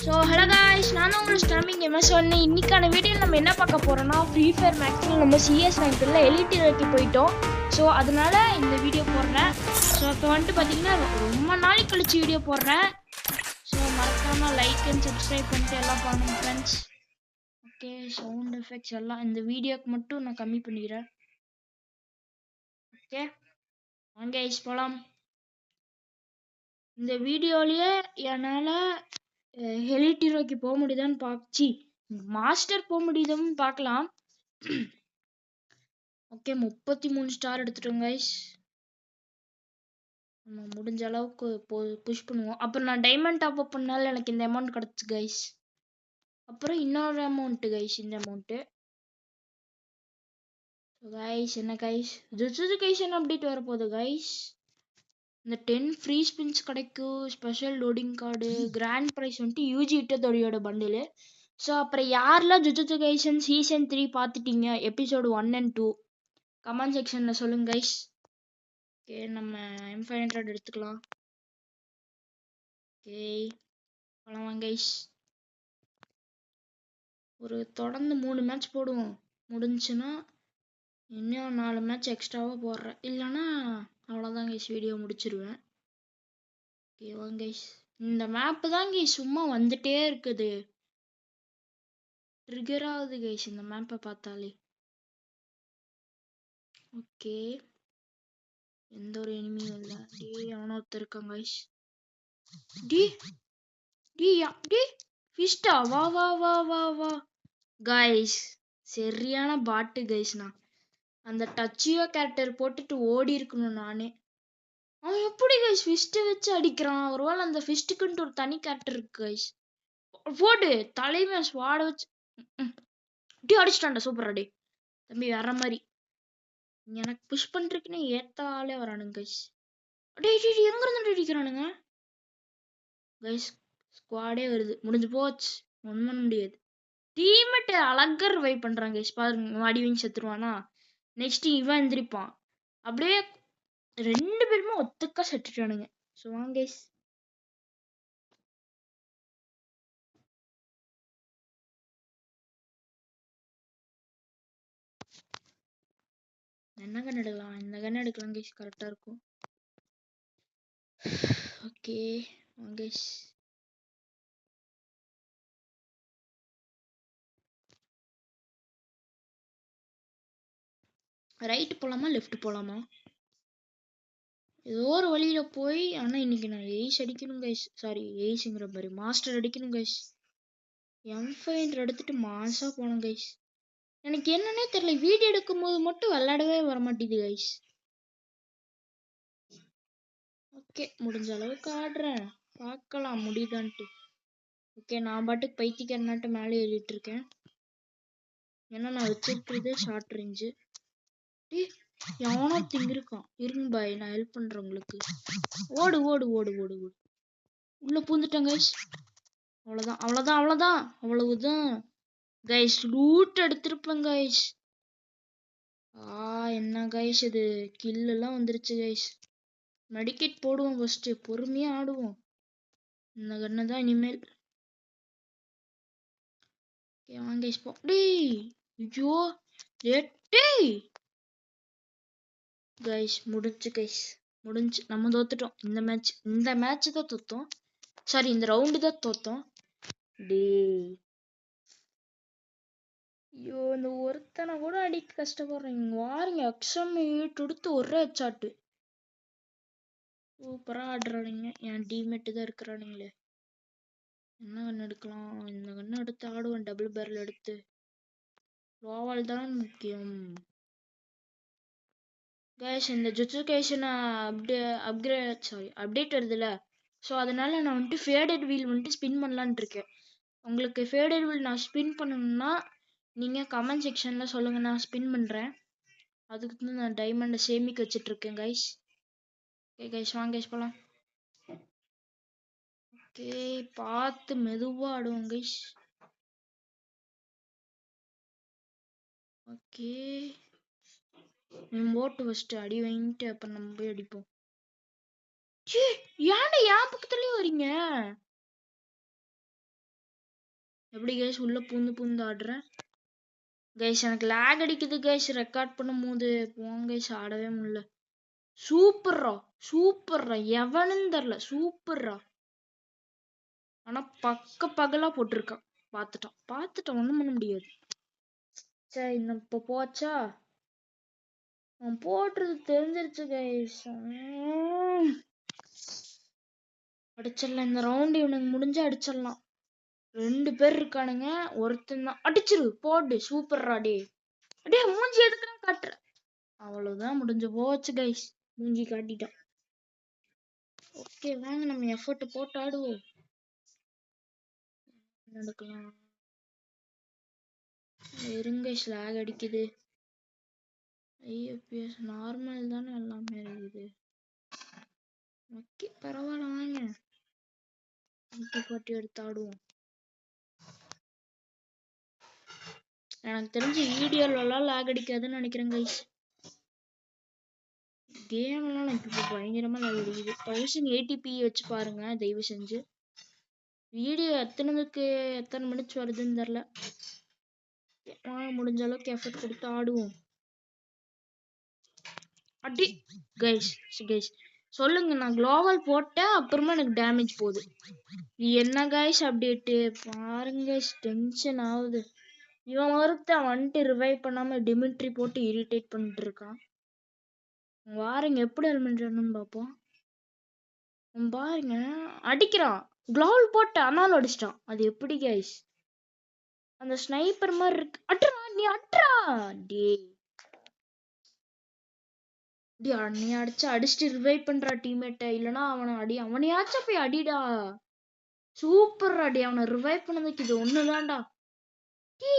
So hello guys, நானும் உங்களை storming என்ன சொன்னேன். இன்னைக்கான வீடியோவில் நம்ம என்ன பார்க்க போகிறோம்னா, ஃப்ரீ ஃபயர் மேக்ஸில் நம்ம சிஎஸ் ரேங்கில் எலிட் ஹீரோக்கு போயிட்டோம். ஸோ அதனால இந்த வீடியோ போடுறேன். ஸோ இப்போ வந்துட்டு பார்த்தீங்கன்னா ரொம்ப நாளைக்கு கழிச்சு வீடியோ போடுறேன். ஸோ மறக்காமல் லைக் அண்ட் சப்ஸ்கிரைப் பண்ணிட்டு எல்லாம் பண்ணுங்க ஃப்ரெண்ட்ஸ். ஓகே, சவுண்ட் எஃபெக்ட்ஸ் எல்லாம் இந்த வீடியோக்கு மட்டும் நான் கம்மி பண்ணிக்கிறேன். ஓகே வாங்க கைஸ் போகலாம். இந்த வீடியோலயே என்னால் எலிட் ஹீரோக்கு போக முடியுதான்னு பார்த்து மாஸ்டர் போக முடியுதுன்னு பார்க்கலாம். ஓகே 33 ஸ்டார் எடுத்துட்டோம் கைஸ். நம்ம முடிஞ்ச அளவுக்கு புஷ் பண்ணுவோம். அப்புறம் நான் டைமண்ட் டாப் அப் பண்ணால எனக்கு இந்த அமௌண்ட் கிடச்சி கைஸ். அப்புறம் இன்னொரு அமௌண்ட்டு கைஸ், இந்த அமௌண்ட்டு கைஸ். என்ன கைஸ், ஜுஜுட்சு அப்டேட் வரப்போகுது கைஸ். இந்த 10 ஃப்ரீ ஸ்பின்ஸ் கிடைக்கும், special loading card, grand prize வந்துட்டு யூஜி இட்டதோடையோட பண்டிலு. ஸோ அப்புறம் யாரெல்லாம் ஜுஜுட்சு கைசன் சீசன் 3 பார்த்துட்டீங்க, எபிசோடு 1 and 2 கமெண்ட் செக்ஷனில் சொல்லுங்க கைஸ். ஓகே நம்ம M500 எடுத்துக்கலாம். ஓகே போகலாம் கைஸ். ஒரு தொடர்ந்து 3 மேட்ச் போடுவோம். முடிஞ்சுன்னா இன்னும் 4 மேட்ச் எக்ஸ்ட்ராவாக போடுறேன். இல்லைன்னா அவ்வளோதான் கைஸ், வீடியோ முடிச்சிருவேன். ஓகேவாங்க கைஸ், இந்த மேப்பு தான் கைஸ் சும்மா வந்துட்டே இருக்குது. ட்ரிகர் ஆகுது கைஸ் இந்த மேப்பை பார்த்தாலே. ஓகே எந்த ஒரு எனிமியும் இல்லை. அவனோ ஒருத்தர் இருக்காங்க கைஸ். ஃபிஸ்டா வா வா வா வா வா கைஸ், சரியான பாட்டு கைஸ்னா. அந்த டச்சியோ கேரக்டர் போட்டுட்டு ஓடி இருக்கணும் நானே. அவன் எப்படி கைஸ் ஃபிஸ்ட்டை வச்சு அடிக்கிறான்? ஒருவேளை அந்த ஃபிஸ்ட்டுக்குன்ட்டு ஒரு தனி கேரக்டர் இருக்கு கைஸ். போடு தலைமை ஸ்வாட வச்சு அப்படியே அடிச்சிட்டான்டா. சூப்பர் அடி தம்பி, வேற மாதிரி. எனக்கு புஷ் பண்றதுக்குன்னு ஏத்த ஆளே வரானுங்க கைஸ். அடே எங்க இருந்து அடிக்கிறானுங்க கைஸ்? ஸ்குவாடே வருது, முடிஞ்சு போச்சு, ஒன்றும் பண்ண முடியாது. டீம்மேட் அழகா ரிவைவ் பண்றாங்க கைஸ். பாருங்க, அடி வாங்கி செத்துருவானா, நெக்ஸ்ட் இவன் எந்திரிப்பான். அப்படியே 2 பேருமே ஒத்துக்கா செத்துட்டானுங்க. ஸோ வாங்க கைஸ். என்ன கன் எடுக்கலாம்? இந்த கன் எடுக்கலாம் கைஸ், கரெக்டா இருக்கும். ஓகே வாங்க கைஸ். ரைட் போலாமா லெஃப்ட் போலாமா? ஏதோ ஒரு வழியில போய், ஆனா இன்னைக்கு நான் எய்ஸ் அடிக்கணும் கைஸ். சாரி எய்ஸுங்கிற மாதிரி மாஸ்டர் அடிக்கணும் கைஸ். M500 எடுத்துட்டு மாசா போனோம் கைஸ். எனக்கு என்னன்னே தெரியல, வீடியோ எடுக்கும் போது மட்டும் விளையாடவே வர மாட்டேங்குது கைஸ். ஓகே முடிஞ்ச அளவுக்கு ஆடுறேன், பார்க்கலாம் முடியுதான்ட்டு. ஓகே நான் பாட்டுக்கு பைத்தியக்காரனாட்டு மேலே ஏறிட்டு இருக்கேன். ஏன்னா நான் வச்சிருக்கிறது ஷார்ட் ரேஞ்சு. எவனோ திங்கிருக்கான். இருங்க பாய், நான் ஹெல்ப் பண்றேன் உங்களுக்கு. ஓடு ஓடு ஓடு ஓடு ஓடு. உள்ள பூந்துட்டேன் கைஸ். அவ்வளோதான் அவ்வளோதான் அவ்வளோதான் அவ்வளவுதான் கைஸ். லூட் எடுத்திருப்பேன் கைஸ். என்ன கைஸ் இது, கில்லெல்லாம் வந்துருச்சு கைஸ். மெடிக்கெட் போடுவோம் ஃபர்ஸ்ட், பொறுமையா ஆடுவோம். இந்த கண்ணை தான் இனிமேல். ஓகே வாங்க கைஸ் போ. டேய் ஐயோ டேய் கைஸ், முடிஞ்சு கைஸ், முடிஞ்சு. நம்ம தோத்துட்டோம் இந்த மேட்ச் தான் தோத்தோம். சாரி இந்த ரவுண்டு தான் தோத்தோம். டேய் ஐயோ, இந்த ஒருத்தனை கூட அடிக்க கஷ்டப்படுறேன். வாருங்க XM8 எடுத்து ஒரே சாட்டு. சூப்பரா ஆடுறானுங்க. என் டீம்மேட்டு தான் இருக்கிறானுங்களே. என்ன கண்ணு எடுக்கலாம்? இந்த கண்ணு எடுத்து ஆடுவேன், டபுள் பேரல் எடுத்து. லோவால் தான் முக்கியம் கைஸ். இந்த ஜுட்சுகைஷன் அப்டேட் வருதுல்ல, ஸோ அதனால நான் வந்துட்டு ஃபேடட் வீல் வந்துட்டு ஸ்பின் பண்ணலான்ட்டு இருக்கேன். உங்களுக்கு ஃபேடட் வீல் நான் ஸ்பின் பண்ணணும்னா நீங்கள் கமெண்ட் செக்ஷனில் சொல்லுங்கள், நான் ஸ்பின் பண்ணுறேன். அதுக்கு தான் நான் டைமண்டை சேமிக்க வச்சிட்ருக்கேன் கைஸ். ஓகே கைஸ் வாங்க கைஸ் போகலாம். ஓகே பார்த்து மெதுவாக ஆடுவோம் கைஸ். ஓகே ஓட்டு ஃபஸ்ட்டு அடி வாங்கிட்டு அப்புறம் நம்ம போய் அடிப்போம். ச்சீ, ஏன்டா என் பக்கத்துலயே வரீங்க? எப்படி கைஸ் உள்ள பூந்து பூந்து ஆடுறேன்? கைஸ் எனக்கு லேக் அடிக்குது கைஸ் ரெக்கார்ட் பண்ணும்போது. போங்க கைஸ், ஆடவே முடியல. சூப்பர்ரா சூப்பர்ரா, எவனுன்னு தெரியல, சூப்பர்ரா. ஆனா பகலா போட்டிருக்கான். பார்த்துட்டான் ஒண்ணும் பண்ண முடியாது. சரி, இன்னும் இப்ப போச்சா? அவன் போட்டுறது தெரிஞ்சிருச்சு கைஸ். அடிச்சிடலாம் இந்த ரவுண்ட். இவனுக்கு முடிஞ்சு அடிச்சிடலாம். 2 பேர் இருக்கானுங்க, ஒருத்தன் தான். அடிச்சிரு, போடு, சூப்பர்ரா. டே டே, மூஞ்சி எதுக்குன்னு காட்டுற? அவ்வளவுதான், முடிஞ்சு போச்சு கைஸ். மூஞ்சி காட்டிட்டான். ஓகே, வாங்க நம்ம எஃபர்ட் போட்டு ஆடுவோம். நடக்கலாம். இருங்க, ஸ்லாக் அடிக்குது. ஐஎஃப்பிஎஸ் நார்மல் தானே எல்லாமே இருக்குது. ஓகே, பரவாயில்ல, வாங்க 40 எடுத்து ஆடுவோம். எனக்கு தெரிஞ்சு வீடியோலாம் லாக் அடிக்காதுன்னு நினைக்கிறேன் கைஸ். கேம்லாம் எனக்கு இப்போ பயங்கரமா லாக் அடிக்குது. 1080p வச்சு பாருங்க தயவு செஞ்சு. வீடியோ எத்தனை மினிட்ஸ் வருதுன்னு தெரில. முடிஞ்ச அளவுக்கு எஃபர்ட் கொடுத்து ஆடுவோம். அடி கைஸ் கைஸ் சொல்லுங்க, நான் குளோவல் போட்டேன் அப்புறமா எனக்கு டேமேஜ் போகுது. என்ன கைஸ் அப்டேட்டு பாருங்க, டென்ஷன் ஆகுது. இவன் ஒருத்தன் வந்துட்டு ரிவைவ் பண்ணாம டிமிட்ரி போட்டு இரிட்டேட் பண்ணிட்டு இருக்கான். வாருங்க எப்படி எலிமெண்ட் பார்ப்போம். பாருங்க, அடிக்கிறான். குளோவல் போட்டு ஆனாலும் அடிச்சிட்டான். அது எப்படி கைஸ்? அந்த ஸ்னைப்பர் மாதிரி இருக்கு. அட்ரா, நீ அட்ரா. டே நீ அடிச்சுட்டு ரிவைவ் பண்றா டீம்மேட்ட. இல்லனா அவனையாச்சும் போய் அடிடா. சூப்பர் அடி, அவனை ரிவைவ் பண்ணதுக்கு இது ஒண்ணுதான்டா.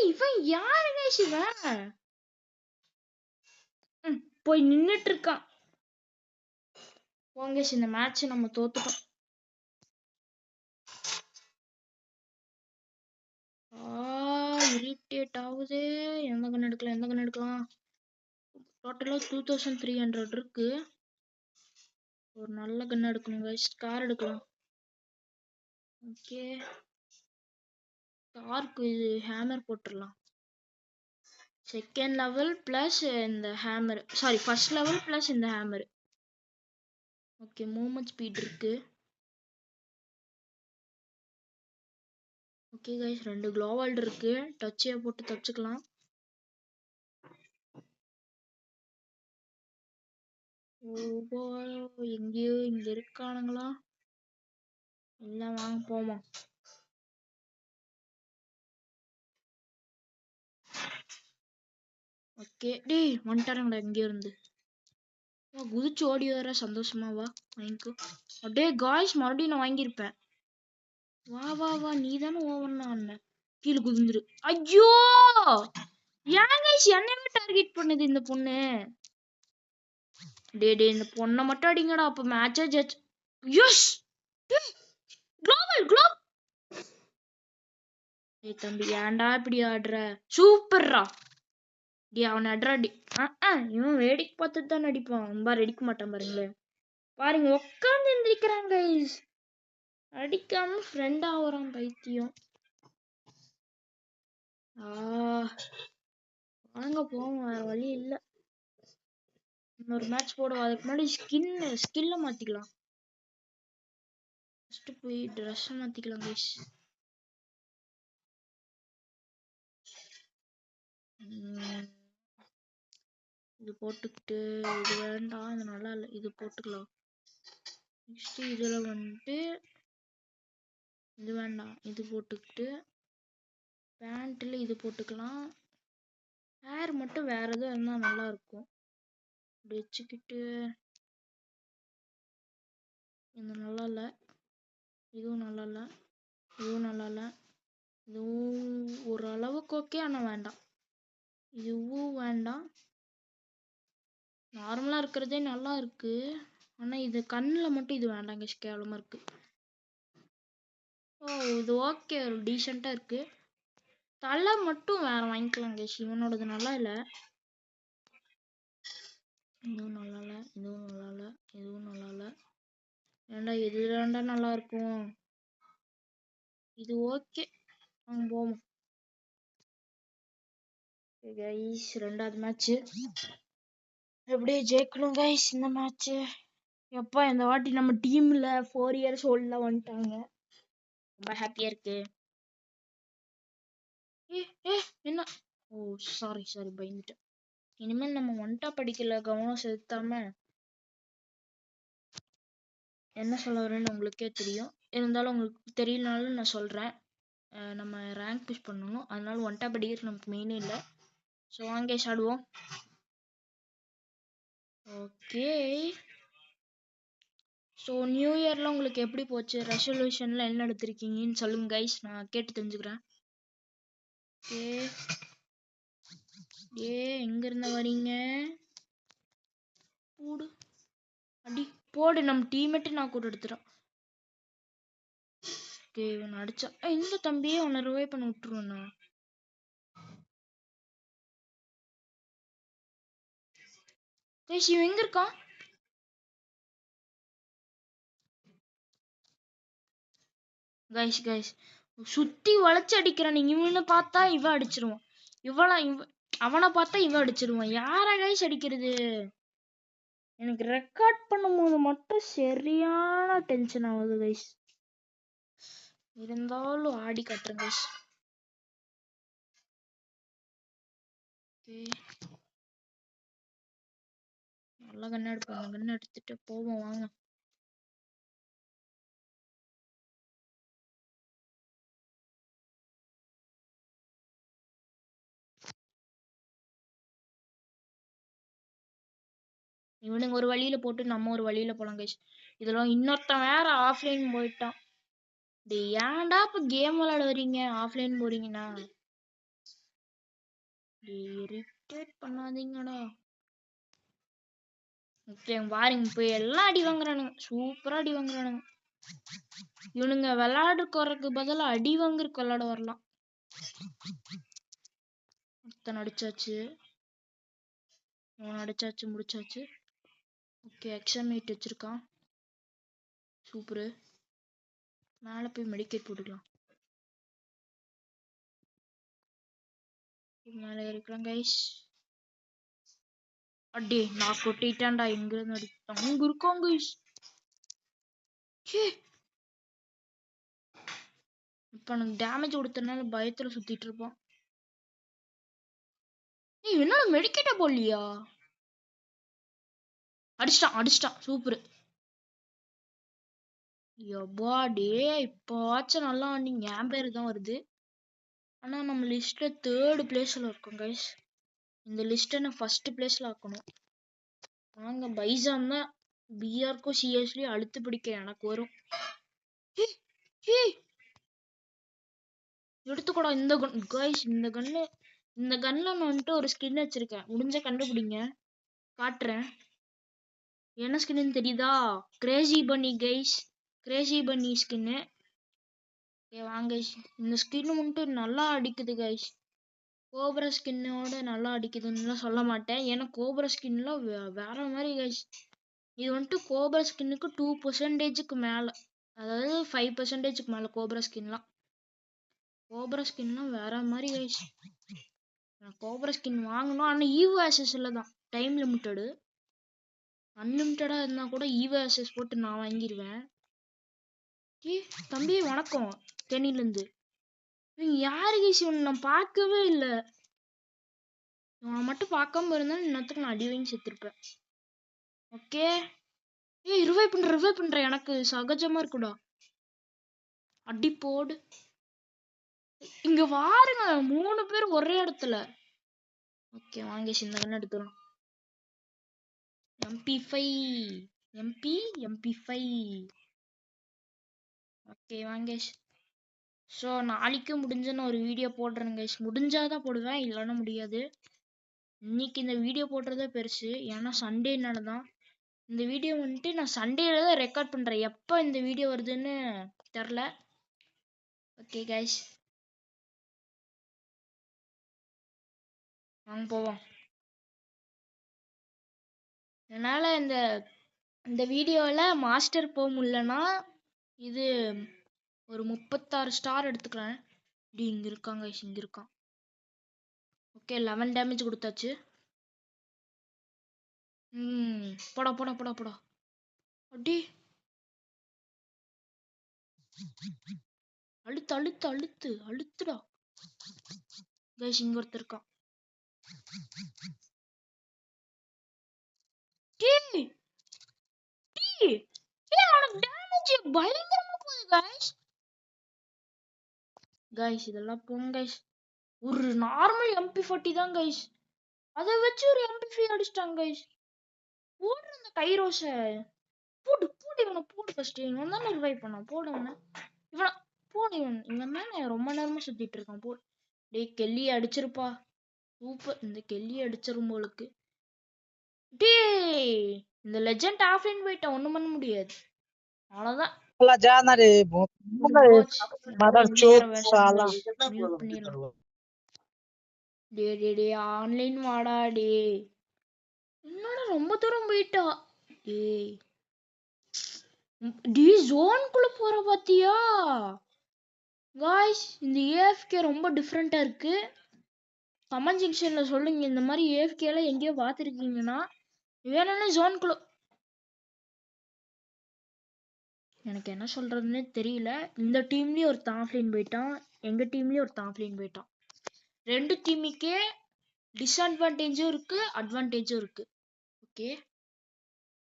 இவன் யாரு கைஸ்? இவன் போய் நின்னுட்டு இருக்கான். போங்க, இந்த மேட்ச் நம்ம தோத்துட்டோம். இரிட்டேட் ஆகுது. எந்த கன் எடுக்கலாம்? டோட்டலா 2300 இருக்கு. ஒரு நல்ல கன் எடுக்கணும் கைஸ். கார் எடுக்கலாம். ஓகே, காருக்கு இது ஹேமர் போட்டுடலாம். செகண்ட் லெவல் பிளஸ் இந்த hammer, sorry first level plus இந்த ஹேமர். ஓகே, மூவ்மெண்ட் ஸ்பீட் இருக்கு. ஓகே கைஸ், 2 குளோவால் இருக்கு. டச்சே போட்டு தச்சுக்கலாம். ஓஹோ, எங்கேயோ இங்க இருக்கானுங்களா? இல்ல, வாங்க போமா. ஓகே, டேய் வந்துட்டாருங்கடா எங்கேயோ இருந்து. குதிச்சு ஓடி வர சந்தோஷமாவா? வாங்கிக்கோ. அப்படியே காய்ஸ், மறுபடியும் நான் வாங்கியிருப்பேன். வா வா வா, நீ தானே ஓவர்னா அண்ணன். கீழே குதிந்துரு. ஐயோ, ஏன் கைஸ் என்னையே டார்கெட் பண்ணுது இந்த பொண்ணு? டே இந்த பொண்ணை மட்டும் அடிங்கடா, அப்ப மேட்சே ஜட்ஜ். யஸ், குளோபல். ஏய் தம்பி, ஏன்டா இப்படி ஆடுற? சூப்பர்ரா. டி அவனை அட்ராடி. இவன் வேடிக்கை பார்த்துட்டு தான் அடிப்பான். ரொம்ப அடிக்க மாட்டான் பாருங்களேன். பாருங்க, உட்காந்து எந்திரிக்கிறான் கைஸ். அடிக்காம ஃப்ரெண்ட் ஆகுறான் பைத்தியம். வாங்க போவோம், வேற வழி இல்ல. இன்னொரு மேட்ச் போடுவோம். அதுக்கு முன்னாடி ஸ்கில்ல மாத்திக்கலாம். ஃபர்ஸ்ட் போய் ட்ரெஸ் மாத்திக்கலாம் கைஸ். இது போட்டுக்கிட்டு, இது வேண்டாம், இது நல்லா இல்லை, இது போட்டுக்கலாம். நெக்ஸ்ட் இதுல வந்துட்டு இது வேண்டாம், இது போட்டுக்கிட்டு பேண்ட்ல இது போட்டுக்கலாம். ஹேர் மட்டும் வேற எதுவும் இருந்தா நல்லா இருக்கும். இப்படி வச்சுக்கிட்டு இது நல்லா இல்லை, இதுவும் நல்லா இல்லை, இதுவும் நல்லா இல்லை, இதுவும் ஓரளவுக்கு ஓகே, ஆனால் வேண்டாம். இதுவும் வேண்டாம். நார்மலா இருக்கிறதே நல்லா இருக்கு. ஆனா இது கண்ணுல மட்டும் இது வேண்டாங்க, கேவலமா இருக்கு. இது ஓகே, ஒரு டீசெண்டா இருக்கு. தலை மட்டும் வேற வாங்கிக்கலாம் கைஸ். இவனோடது நல்லா இல்ல. இதுவும் நல்லா இல்ல, இதுவும் நல்லா இல்ல, இதுவும் நல்லா இல்ல. ஏன்டா இதுதான்டா நல்லா இருக்கும். இது ஓகே, போவோம் கைஸ். ரெண்டாவது மேட்ச் எப்படியே ஜெயிக்கணும் கைஸ் இந்த மேட்ச். எப்பா இந்த வாட்டி நம்ம டீம்ல 4 இயர்ஸ் ஓல்ட்ல வந்துட்டாங்க, ரொம்ப ஹாப்பியா இருக்கு. ஏ ஏ என்ன, ஓ சாரி சாரி பயந்துட்டேன். இனிமேல் நம்ம ஒன்டா படிக்கல, கவனம் செலுத்தாம. என்ன சொல்ல வரேன்னு உங்களுக்கே தெரியும், இருந்தாலும் உங்களுக்கு தெரியலனாலும் நான் சொல்றேன். நம்ம ரேங்க் புஷ் பண்ணணும், அதனால ஒன்டா படிக்கிறது நமக்கு மெயினே இல்லை. ஸோ வாங்க ஆடுவோம். ஓகே, ஸோ நியூ இயர்ல உங்களுக்கு எப்படி போச்சு, ரெசல்யூஷன்ல என்ன எடுத்திருக்கீங்கன்னு சொல்லுங்க கைஸ், நான் கேட்டு தெரிஞ்சுக்கிறேன். ஓகே, எங்க இருந்த வரீங்க, போடு அடி போடு. நம்ம டீம்மேட்டு நான் கூட எடுத்துறேன். ஓகே, இவன் அடிச்சா இந்த தம்பியே உன்னை ரிவைவ் பண்ண விட்டுருவேண்ணா. கைஸ் இவன் எங்க இருக்கான், கைஸ் கைஸ் சுத்தி வளைச்சு அடிக்கிறான். இவனை பார்த்தா இவன் அடிச்சிருவான், அவனை பார்த்தா இவன் அடிச்சிருவான். யார கைஸ் அடிக்கிறது, எனக்கு ரெக்கார்ட் பண்ணும்போது மட்டும் சரியான டென்ஷன் ஆகுது கைஸ். இருந்தாலும் ஆடி காட்டுறேன் கைஸ். நல்லா கண்ணு எடுப்போம், கண்ணு எடுத்துட்டு போவோம் வாங்க. இவனுங்க ஒரு வழியில போட்டு நம்ம ஒரு வழியில போலாம் கைஸ். இதெல்லாம் இன்னொருத்தன் வேற ஆஃப்லைன் போயிட்டான். ஏன்டா இப்ப கேம் விளையாட வரீங்க, ஆஃப்லைன் போறீங்கன்னா இரிட்டேட் பண்ணாதீங்கடா. ஓகே பாருங்க, இப்ப எல்லாம் அடி வாங்குறானுங்க, சூப்பரா அடி வாங்குறானுங்க. இவனுங்க விளையாடுறதுக்கு பதிலா அடி வாங்குறதுக்கு விளையாட வரலாம். ஒருத்தன் அடிச்சாச்சு, அடிச்சாச்சு, முடிச்சாச்சு. ஓகே, எக்ஸாமேட் வச்சிருக்கான், சூப்பரு. மேல போய் மெடிக்கேட் போட்டுக்கலாம். மேல இருக்கலாம் கைஸ். அடி நான் கொட்டிட்டேன்டா, எங்க இருந்து அடி அங்க இருக்கோம் கைஸ். இப்ப எனக்கு டேமேஜ் கொடுத்தனால பயத்துல சுத்திட்டு இருப்பான். என்ன மெடிக்கேட்ட போடலையா, அடிச்சிட்டான் சூப்பர். யப்பா டே, இப்போவாச்சும் நல்லா நீங்க என் பேரு தான் வருது. ஆனா நம்ம லிஸ்ட்ல 3rd பிளேஸ்ல இருக்கோம் கைஸ். இந்த லிஸ்ட்டை நான் ஃபர்ஸ்ட் பிளேஸ்ல ஆக்கணும். வாங்க, பைசான் தான் பிஆர்க்கும் சிஎஸ்லயும் அழுத்து பிடிக்க எனக்கு வரும். எடுத்துக்கூடா இந்த கன் கைஸ். இந்த கன்ல நான் வந்துட்டு ஒரு ஸ்கின் வச்சிருக்கேன், முடிஞ்ச கண்டுபிடிங்க, காட்டுறேன். என்ன ஸ்கின்னு தெரியுதா, கிரேசி பன்னி கைஸ், கிரேசி பன்னி ஸ்கின்னு. வாங்க, இந்த ஸ்கின் வந்துட்டு நல்லா அடிக்குது கைஸ். கோப்ரா ஸ்கின்னோட நல்லா அடிக்குதுன்னு சொல்ல மாட்டேன், ஏன்னா கோப்ரா ஸ்கின்லாம் வேற மாதிரி கைஸ். இது வந்துட்டு கோப்ரா ஸ்கின்னுக்கு 2%க்கு மேல, அதாவது 5%க்கு மேல கோப்ரா ஸ்கின்லாம். கோப்ரா ஸ்கின்லாம் வேற மாதிரி கைஸ். நான் கோப்ரா ஸ்கின் வாங்கணும், ஆனா ஈவோ ஆக்சஸ்ல தான், டைம் லிமிட்டடு. அன்லிமிட்டடா இருந்தா கூட ஈவோ ஆக்சஸ் போட்டு நான் வாங்கிடுவேன். தம்பி வணக்கம், தேனில இருந்து. இவங்க யாரு கைஸ், இவனை நான் பார்க்கவே இல்லை. இவனை மட்டும் பார்க்காம இருந்தா இன்னத்துக்கு நான் அடி வாங்கி செத்துருப்பேன். ஓகே, ரிவைவ் பண்ற, எனக்கு சகஜமா இருக்குடா. அடி போடு. இங்க வாருங்க, 3 பேர் ஒரே இடத்துல. ஓகே வாங்க, இந்த கண்ணு எடுத்துரும். MP5. ஓகே வாங்க. ஸோ நாளைக்கு முடிஞ்ச நான் ஒரு வீடியோ போடுறேன் கைஸ், முடிஞ்சாதான் போடுவேன், இல்லைன்னா முடியாது. இன்னைக்கு இந்த வீடியோ போடுறதே பெருசு, ஏன்னா சண்டேனால தான். இந்த வீடியோ வந்துட்டு நான் சண்டேல தான் ரெக்கார்ட் பண்றேன், எப்போ இந்த வீடியோ வருதுன்னு தெரில. ஓகே கைஸ், வாங்க போவோம். என்னால் இந்த இந்த வீடியோல மாஸ்டர் போக முடியலன்னா இது ஒரு 36 ஸ்டார் எடுத்துக்கிறேன். இங்க இருக்காங்க, இங்க இருக்கான். ஓகே 11 டேமேஜ் கொடுத்தாச்சு. போடா போடா போடா போடா. அடி அழுத்து அழுத்து அழுத்து அழுத்துடா கைஸ். இங்க ஒருத்தர் இருக்கான். பயங்கரமா போகுது கைஸ். கைஸ் இதெல்லாம் போங்க கைஸ். ஒரு நார்மல் MP40 தான் கைஸ், அதை வச்சு ஒரு MP5 அடிச்சிட்டாங்க கைஸ். போடுற அந்த கைரோஸ போடு போடு, இவனை போடு ஃபர்ஸ்ட். இவன் தானே ரிவைவ் பண்ணான், போடு அவனை. இவனை போடு, இவன் தானே ரொம்ப நேரமா சுத்திட்டு இருக்கான், போடு. டேய் கெல்லியை அடிச்சிருப்பா. சூப்பர், இந்த கெல்லியை அடிச்சிரும் போலுக்கு. டேய் இந்த லெஜெண்ட் ஆஃப்லைன் போயிட்டா ஒண்ணும் பண்ண முடியாது, அவ்வளவுதான். ஆன்லைன் வாடா டே. என்னடா ரொம்ப தூரம் போயிட்டா. டேய் டி ஜோன்குள்ள போற பாத்தியா காய்ஸ்? இந்த ஏஎஃப்கே ரொம்ப டிஃப்ரெண்டா இருக்கு. கமெண்ட் செக்ஷன்ல சொல்லுங்க, இந்த மாதிரி ஏஎஃப்கே எல்லாம் எங்கேயோ பார்த்துருக்கீங்கன்னா. வேணும்னா ஜோன்குள்ள. எனக்கு என்ன சொல்றதுன்னே தெரியல. இந்த டீம்லயும் ஒரு ஆஃப்லைன் போயிட்டான், எங்க டீம்லயும் ஒரு ஆஃப்லைன் போயிட்டான். ரெண்டு டீமுக்கே டிஸ்அட்வான்டேஜும் இருக்கு, அட்வான்டேஜும் இருக்கு. ஓகே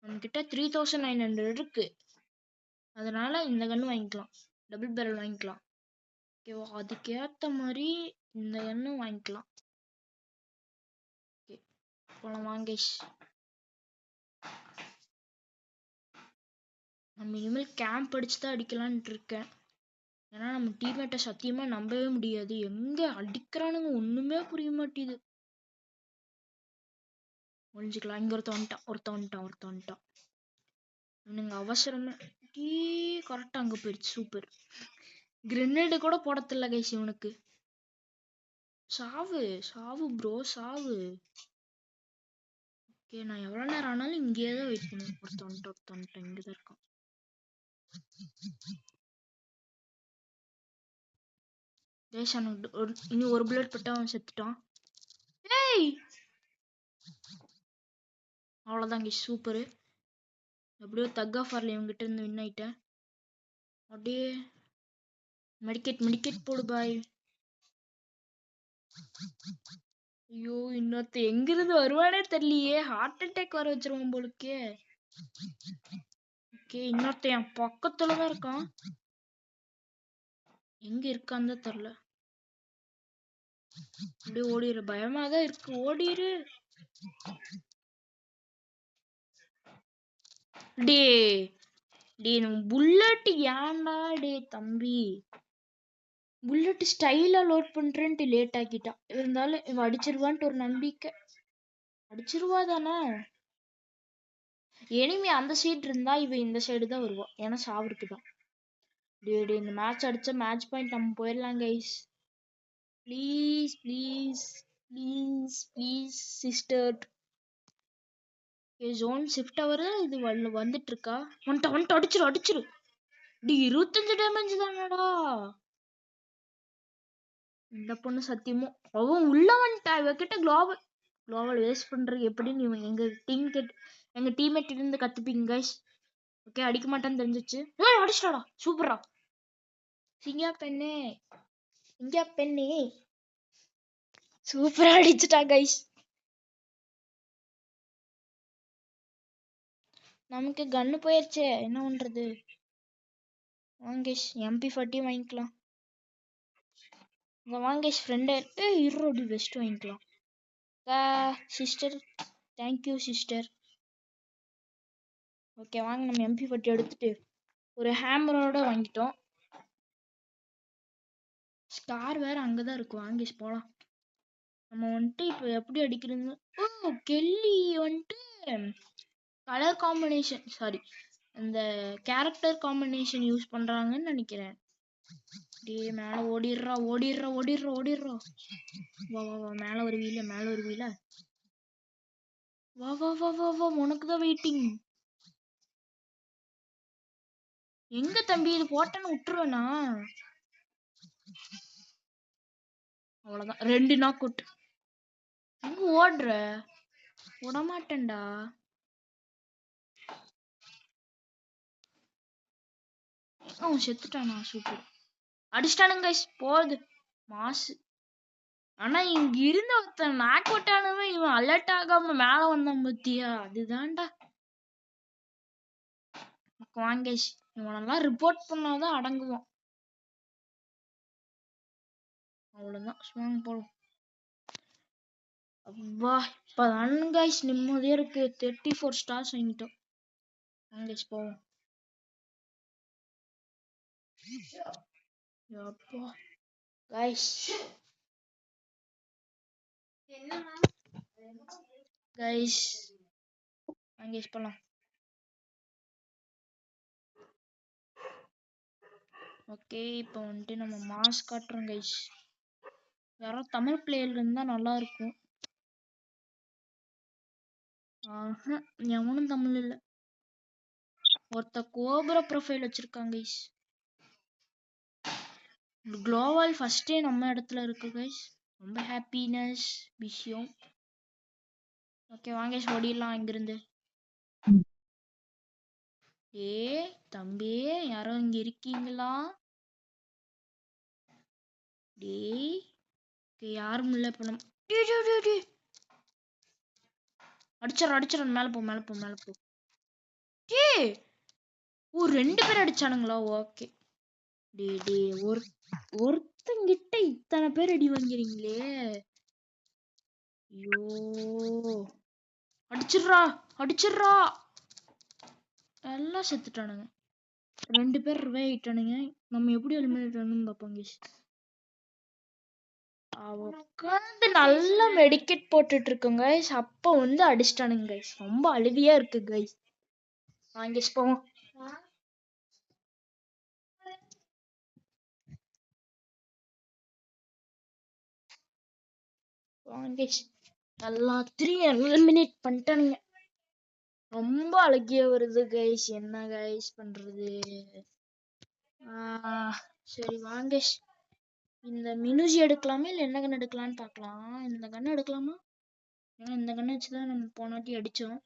நம்ம கிட்ட 3900 இருக்கு, அதனால இந்த கன்று வாங்கிக்கலாம், டபுள் பேரல் வாங்கிக்கலாம். ஓகேவா? அதுக்கேத்த மாதிரி இந்த கன்று வாங்கிக்கலாம். ஓகே போலாம் வாங்கேஷ். நம்ம இனிமேல் கேம்ப் அடிச்சு தான் அடிக்கலான்ட்டு இருக்கேன். ஏன்னா நம்ம டீம்மேட்டை சத்தியமா நம்பவே முடியாது, எங்க அடிக்கிறானுங்க ஒண்ணுமே புரிய மாட்டேது. ஒழிஞ்சுக்கலாம். இங்க ஒருத்தன் வந்துட்டான். இவனுங்க அவசரமே கரெக்டா அங்க போயிடுச்சு. சூப்பர். கிரெனேடு கூட போடத்தில்ல கைஸ் இவனுக்கு. சாவு சாவு ப்ரோ சாவு. ஓகே நான் எவ்வளவு நேரம் ஆனாலும் இங்கேயே தான் வெயிட் பண்ணுவேன். ஒருத்தன் இங்கதான் இருக்கான். கைஸ் இன்னும் ஒரு புல்லட் பட்டா அவன் செத்துட்டான். ஏய் அவ்வளவுதான் கைஸ், சூப்பரு. எப்படியோ தக் ஆஃப் வார்ல இவங்கிட்ட இருந்து வின் ஆயிட்டேன். அப்படியே மெடிக்கெட் போடு பாய். ஐயோ இன்னொருத்த எங்கிருந்து வருவானே தெரியலையே, ஹார்ட் அட்டாக் வர வச்சிருவான் போலுக்கே. ஓகே இன்னொருத்த என் பக்கத்துலதான் இருக்கான், எங்க இருக்கான்னு தெரியல. அப்படியே ஓடிரு, பயமாதான் இருக்கு, ஓடிரு. டே டே புல்லட் ஏன்டா டே தம்பி, புல்லட் ஸ்டைலா லோட் பண்றேன்ட்டு லேட் ஆக்கிட்டான். இருந்தாலும் இவன் அடிச்சிருவான்ட்டு ஒரு நம்பிக்கை. அடிச்சிருவா தானே. எனிமி அந்த சைடு இருந்தா இவன் இந்த சைடு தான் வருவான், ஏன்னா சாவருக்குதான். டே இந்த மேட்ச் அடிச்சா மேட்ச் பாயிண்ட் நம்ம போயிடலாம் guys. Please please please please sister. Zone shift ஆவற இது வந்துட்டு இருக்கா. வந்துட்டு அடிச்சிரு. டி 25 டேமேஜ் தானடா இந்த பொண்ணு. சத்தியமும் அவன் உள்ள வந்துட்டா. இவகிட்ட குளோபல் வேஸ்ட் பண்றது எப்படின்னு இவன் எங்க டீம்மேட் இருந்து கத்துப்பீங்க கைஸ். ஓகே அடிக்க மாட்டான்னு தெரிஞ்சிச்சு. அடிச்சிட்டாடா, சூப்பரா. சிங்கா பெண்ணே சூப்பரா அடிச்சிட்டா கைஸ். நமக்கு கன்னு போயிடுச்சே, என்ன பண்றது. வாங்கேஷ் MP40 வாங்கிக்கலாம். இங்க வாங்கேஷ் ஃப்ரெண்டே. இருடி வெஸ்ட் வாங்கிக்கலாம். Sister thank you sister. ஓகே வாங்க நம்ம MP40 எடுத்துட்டு ஒரு ஹேமரோட வாங்கிட்டோம். ஸ்டார் வேற அங்கதான் இருக்கு, வாங்கேஷ் போலாம். நம்ம வந்துட்டு இப்போ எப்படி அடிக்கிறது. கெல்லி வந்துட்டு கலர் காம்பினேஷன், சாரி அந்த கேரக்டர் காம்பினேஷன் யூஸ் பண்றாங்கன்னு நினைக்கிறேன். அப்படியே மேல ஓடிடுறா. வா மேல வருவீல. வா உனக்குதான் வெயிட்டிங். எங்க தம்பி இது போட்டேன்னு விட்டுருவேனா? அவ்வளவுதான் 2 நாக் அவுட். எங்க ஓடுற? விடமாட்டேன்டா. அவன் செத்துட்டானா? சூப்பர். அடிச்சிட்டானுங்க guys. போகுது மாசு. ஆனா இங்க இருந்த ஒருத்தன் நாக் அவுட் ஆனவன் இவன் அலர்ட் ஆகாம மேல வந்தான் பத்தியா? அதுதான்டா. வாங்க guys. இவனெல்லாம் ரிப்போர்ட் பண்ணாதான் அடங்குவான். அவ்வளவுதான். ஸ்வாங் போடும். அப்பா இப்பதான் guys நிம்மதியா இருக்கு. 34 ஸ்டார்ஸ் வாங்கிட்டோம். வாங்க guys போவோம். அப்பா guys guys வாங்க guys போலாம். ஓகே இப்போ வந்துட்டு நம்ம மாஸ் காட்டுறோம் கைஸ். யாரோ தமிழ் பிளேயர்ல இருந்தா நல்லா இருக்கும். ஆஹா எவனும் தமிழ் இல்ல. ஒருத்த கோபுர ப்ரொஃபைல் வச்சிருக்காங்க கைஸ். குளோபல் ஃபர்ஸ்டே நம்ம இடத்துல இருக்கு கைஸ். ரொம்ப ஹாப்பினஸ் விஷயம். ஓகே வாங்க கைஸ் ஓடிடலாம் இங்கிருந்து. தம்பி யாரோ இங்க இருக்கீங்களா? டேய் யாரும் இல்ல இப்ப நம்ம அடிச்சிடறோம் மேல போ. ஓ 2 பேர் அடிச்சானுங்களா? ஓகே. ஒருத்தங்கிட்ட இத்தனை பேர் அடி வாங்கிறீங்களே. ஐயோ அடிச்சிடுறா. எல்லாம் செத்துட்டானுங்க. 2 பேர் ரிவைவ் ஆயிட்டானுங்க. நம்ம எப்படி எலிமினேட் பண்ணணும்னு பார்ப்போம் கைஸ். உட்காந்து நல்லா மெடிக்கெட் போட்டுட்டு இருக்கோங்க கைஸ். அப்ப வந்து அடிச்சிட்டானுங்க கைஸ். ரொம்ப அழுவியா இருக்கு கைஸ். வாங்க கைஸ் போவோம். வாங்க கைஸ் எல்லாத்தையும் எலிமினேட் பண்ணிட்டானுங்க. ரொம்ப அழகிய வருது கைஸ். என்ன கைஸ் பண்றது? சரி வாங்க இந்த மினுஜி எடுக்கலாமா இல்ல என்ன கன் எடுக்கலாம்னு பார்க்கலாம். இந்த கன் எடுக்கலாமா? ஏன்னா இந்த கன் வச்சுதான் நம்ம போனாட்டி அடிச்சோம்.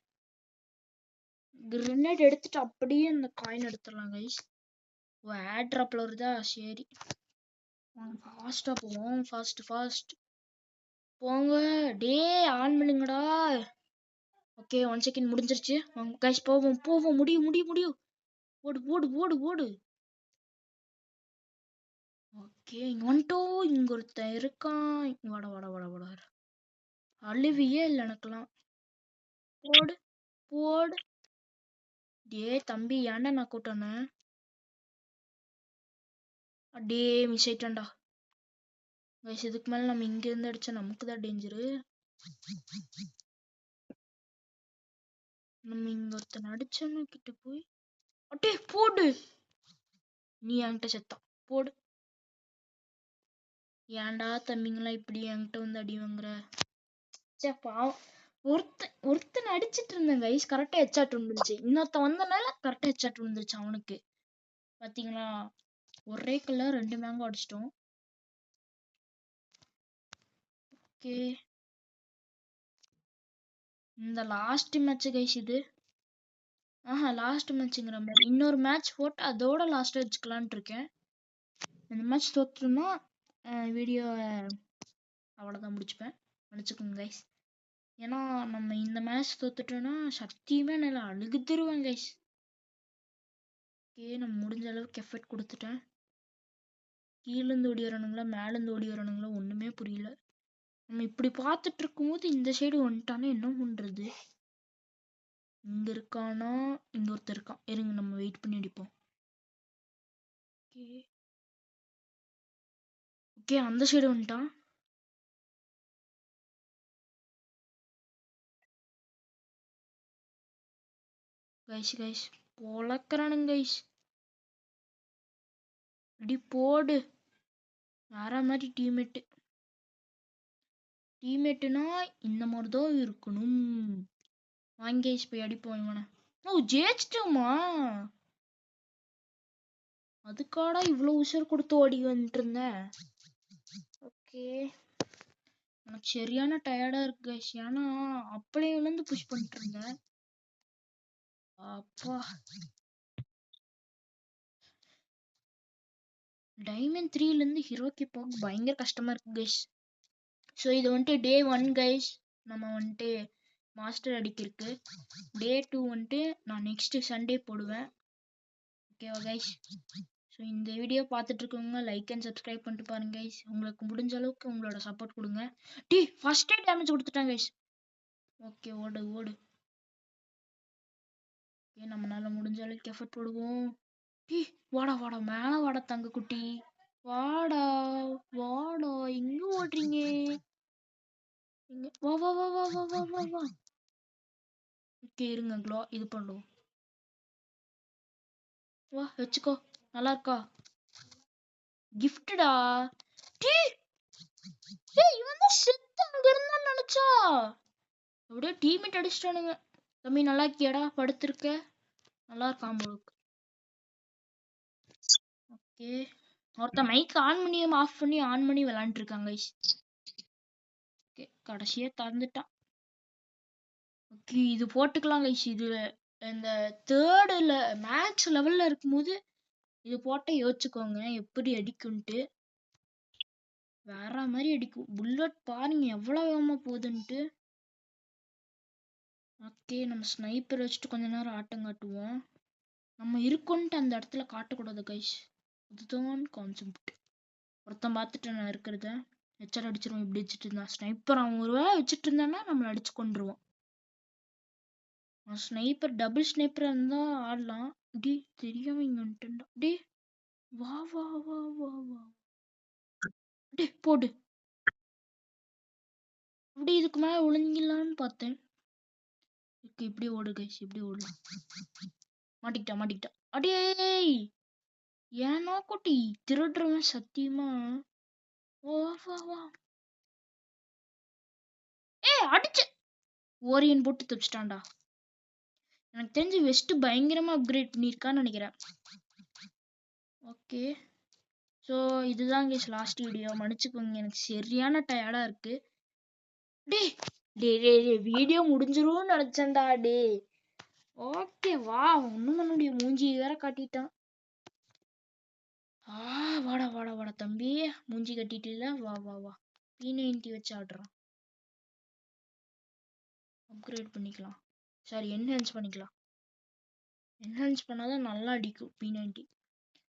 கிரனேட் எடுத்துட்டு அப்படியே இந்த காயின் எடுத்துடலாம் கைஸ். ஏர் டிராப்ல வருதா? சரி ஃபாஸ்டா போவோம். ஃபாஸ்ட் போங்க. டே ஆன் பண்ணுங்கடா. ஓகே 1 செகண்ட் முடிஞ்சிருச்சு. கைஸ் போவோம். முடியும். ஓடு. ஓகே இங்க வந்துட்டோம். இங்க ஒருத்தன் இருக்கான். வாட அழுவியே இல்லை எனக்குலாம். போடு. டே தம்பி ஏன்டா நான் கூட்டானே? டே மிஸ் ஆயிட்டான்டா. கைஸ் இதுக்கு மேல நம்ம இங்க இருந்து அடிச்சா நமக்கு தான் டேஞ்சரு. நம்ம இங்க ஒருத்தன் அடிச்சோன்னு கிட்ட போய் அட்டே போடு. நீ என்கிட்ட செத்தான். போடு. ஏன்டா தம்பிங்களா இப்படி என்கிட்ட வந்து அடி வாங்குற? பாவம். ஒருத்தன் அடிச்சிட்டு இருந்தேன் கைஸ். கரெக்டா ஹெட்ஷாட் விழுந்துருச்சு. இன்னொருத்தன் வந்தனால கரெக்டா ஹெட்ஷாட் விழுந்துருச்சு அவனுக்கு. பாத்தீங்களா? ஒரே கல்ல 2 மேங்கோ அடிச்சிட்டோம். ஓகே இந்த லாஸ்ட் மேட்ச் கைஸ் இது. லாஸ்ட் மேட்ச்ங்கிற மாதிரி இன்னொரு மேட்ச் போட்டு அதோட லாஸ்ட் வச்சுக்கலான்ட்டு இருக்கேன். இந்த மேட்ச் தோத்துட்டோம்னா வீடியோ அவ்வளோதான் முடிச்சுப்பேன். நினச்சிக்கோங்க கைஸ். ஏன்னா நம்ம இந்த மேட்ச் தோத்துட்டோம்னா சத்தியமே நல்லா அழுகுத்துருவேன் கைஸ். ஓகே நம்ம முடிஞ்ச அளவுக்கு எஃபர்ட் கொடுத்துட்டேன். கீழேருந்து ஓடி வரணுங்களா மேலேருந்து ஓடி வரணுங்களா ஒன்றுமே புரியல. நம்ம இப்படி பார்த்துட்டு இருக்கும்போது இந்த சைடு வந்துட்டானே என்ன பண்ணுறது? இங்கே இருக்கானா? இங்கே ஒருத்தர் இருக்கான். இருங்க நம்ம வெயிட் பண்ணி அடிப்போம். ஓகே அந்த சைடு வந்துட்டான். கைஸ் பொழக்கிறானுங்க கைஸ். அடி போடு. வேற மாதிரி டீம்மேட்டுனா இந்த மாதிரி தான் இருக்கணும். வாங்கி போய் அடிப்போம் இவனை. ஜெயிச்சிட்டோமா? அதுக்காடா இவ்வளோ உசுர் கொடுத்து ஓடி வந்துட்டு இருந்தேன். ஓகே, எனக்கு சரியான டயர்டா இருக்கு guys. ஏன்னா அப்படியே விழுந்து புஷ் பண்ணிட்டு இருந்தேன். அப்பா, டைமண்ட் 3ல இருந்து ஹீரோக்கு போக பயங்கர கஷ்டமா இருக்கு கைஸ். ஸோ இது வந்துட்டு டே 1 கைஸ். நம்ம வந்துட்டு மாஸ்டர் அடிக்கிருக்கு. டே 2 வந்துட்டு நான் நெக்ஸ்ட் சண்டே போடுவேன். ஓகேவா கைஸ்? ஸோ இந்த வீடியோ பார்த்துட்டு இருக்கவங்க லைக் அண்ட் சப்ஸ்கிரைப் பண்ணிட்டு பாருங்க கைஸ். உங்களுக்கு முடிஞ்ச அளவுக்கு உங்களோட சப்போர்ட் கொடுங்க. ஃபர்ஸ்டே டேமேஜ் கொடுத்துட்டாங்க கைஸ். ஓகே, ஓடு ஓடு. ஓகே, நம்மளால முடிஞ்ச அளவுக்கு எஃபர்ட் போடுவோம். வாடா வாடா, மேல வாடா தங்க குட்டி. வாடா வாடா, எங்க ஓடுறீங்க? வா வா வா வா வா வா வா வா. ஓகே, இருங்க க்ளோ இது பண்ணுவோம். வா வச்சுக்கோ, நல்லா இருக்கா? கிஃப்டடா. இவன் தான் செத்து அங்க இருந்தான்னு நினைச்சா அப்படியே டீமேட் அடிச்சிட்டானுங்க. தம்பி நல்லா இருக்கியாடா? படுத்திருக்க? நல்லா இருக்கான் போலுக்கு. ஓகே, ஒருத்தன் மைக் ஆன் பண்ணி ஆஃப் பண்ணி ஆன் பண்ணி விளையாண்டு இருக்காங்க. ஓகே, கடைசியா திறந்துட்டான். ஓகே, இது போட்டுக்கலாம் கைஸ். இது இந்த தேர்டுல மேக்ஸ் லெவல்ல இருக்கும்போது இது போட்ட யோசிச்சுக்கோங்க எப்படி அடிக்கும்ட்டு. வேற மாதிரி அடிக்கும். புல்லட் பாருங்க எவ்வளவு வேகமா போகுதுன்ட்டு. ஓகே, நம்ம ஸ்னைப்பர் வச்சுட்டு கொஞ்ச நேரம் ஆட்டம் காட்டுவோம். நம்ம இருக்கோன்ட்டு அந்த இடத்துல காட்டக்கூடாது கைஸ். அதுதான் கான்செப்ட். ஒருத்தன் பார்த்துட்டு நான் இருக்கிறத எச்சர் அடிச்சிருவோம். இப்படி வச்சுட்டு இருந்தான் ஸ்னைப்பர். அவன் ஒரு வேளை வச்சுட்டு இருந்தான்னா நம்மளை அடிச்சு கொண்டுருவான். ஸ்னைப்பர் டபுள் ஸ்னைப்பரா இருந்தா ஆடலாம். தெரியாம இங்க வந்துட்டா. வா வா வா வா வா. போடு. அப்படி இதுக்கு மேல ஒளிஞ்சிடலான்னு பார்த்தேன். இப்படி ஓடு கைஸ், இப்படி ஓடு. மாட்டிக்கிட்டா. அடே, ஏன்னா குட்டி திருடுறவன் சத்தியமா. வா வா வா. அடிச்சு ஓரியன் போட்டு தப்பிச்சிட்டான்டா. எனக்கு தெரிஞ்சு வெஸ்ட் பயங்கரமா அப்கிரேட் பண்ணியிருக்கான்னு நினைக்கிறேன். ஓகே, ஸோ இதுதான் கைஸ் லாஸ்ட் வீடியோ. மன்னிச்சுக்கோங்க, எனக்கு சரியான டயர்டா இருக்கு. வீடியோ முடிஞ்சிரும்னு நினைச்சேன்டா. ஓகே, வா. ஒன்றும் பண்ண முடியும், மூஞ்சி வேற காட்டிட்டான். வாடா வாடா வாடா தம்பி, மூஞ்சி கட்டிட்டு வா வா வா. P90 வச்சு ஆடுறான். அப்கிரேட் பண்ணிக்கலாம். சாரி, என்ஹான்ஸ் பண்ணிக்கலாம். என்ஹான்ஸ் பண்ணாதான் நல்லா அடிக்கும் P90.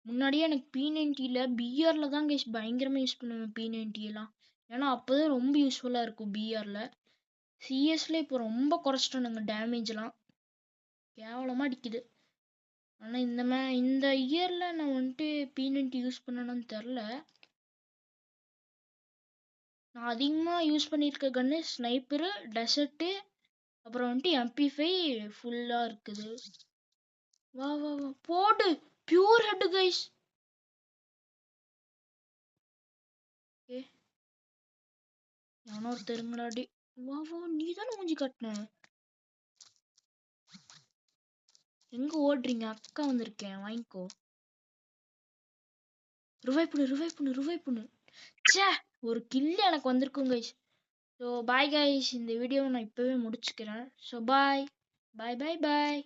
முன்னாடியே எனக்கு P90ல பிஆர்ல தான் கைஸ் பயங்கரமா யூஸ் பண்ணுவேன் P90 எல்லாம். ஏன்னா அப்போதான் ரொம்ப யூஸ்ஃபுல்லா இருக்கும் பிஆர்ல. சிஎஸ்ல இப்போ ரொம்ப குறைச்சிட்டானுங்க டேமேஜ்லாம். கேவலமா அடிக்குது. ஆனா இந்த இயர்ல நான் வந்துட்டு P90 யூஸ் பண்ணணும்னு தெரில. நான் அதிகமா யூஸ் பண்ணியிருக்க கன்னு ஸ்னைப்பரு, டெசர்ட்டு, அப்புறம் வந்துட்டு MP5 ஃபுல்லா இருக்குது. வா வா வா, போடு. Pure head guys. ஓகே, யானோ ஒருத்தருங்களாடி. வா வா, நீ தானே மூஞ்சி காட்டின. எங்க ஓடுறீங்க? அக்கா வந்திருக்கேன், வாங்கிக்கோ. ரிவைவ் பண்ணு. ச்சே, ஒரு கில் எனக்கு வந்திருக்கும் கைஸ். ஸோ பாய் கைஸ், இந்த வீடியோவை நான் இப்போவே முடிச்சுக்கிறேன். ஸோ பாய் பாய் பாய் பாய்.